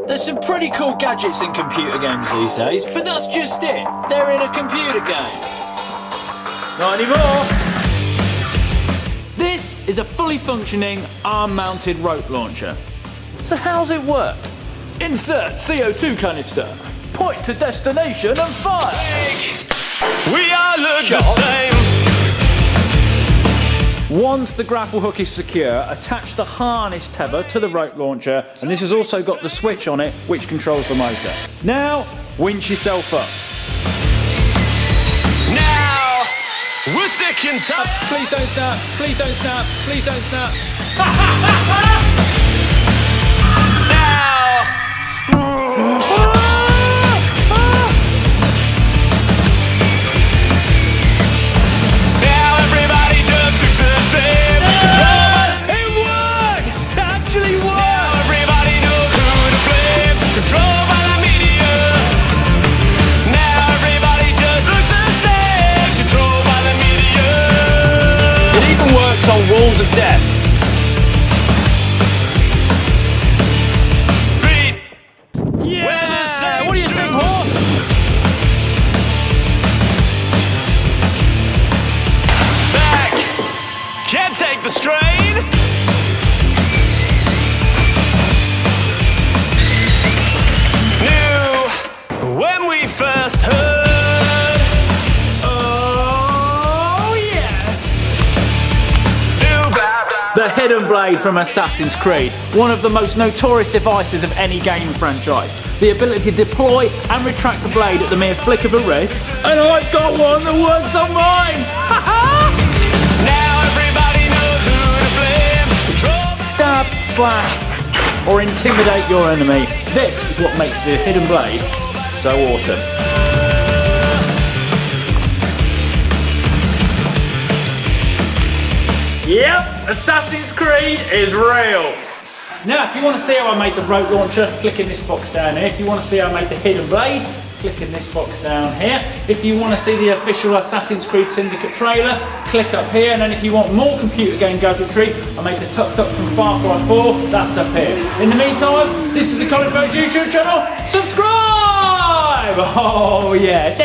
There's some pretty cool gadgets in computer games these days, but that's just it. They're in a computer game. Not anymore. This is a fully functioning arm-mounted rope launcher. So how's it work? Insert CO2 canister, point to destination and fire. We all look the same. Once the grapple hook is secure, attach the harness tether to the rope launcher, and this has also got the switch on it which controls the motor. Now, winch yourself up. Now, we're sick and tired. Please don't snap, please don't snap, please don't snap. On walls of death. Beat. Yeah! What do you think, Hawk? Back. Can't take the strain. Knew when we first heard. The hidden blade from Assassin's Creed, one of the most notorious devices of any game franchise. The ability to deploy and retract the blade at the mere flick of a wrist, and I've got one that works on mine! Now everybody knows who to blame. Stab, slash, or intimidate your enemy. This is what makes the hidden blade so awesome. Yep, Assassin's Creed is real. Now, if you want to see how I made the rope launcher, click in this box down here. If you want to see how I made the hidden blade, click in this box down here. If you want to see the official Assassin's Creed Syndicate trailer, click up here. And then if you want more computer game gadgetry, I made the tuk-tuk from Far Cry 4, that's up here. In the meantime, this is the Colin Furze YouTube channel. Subscribe! Oh yeah.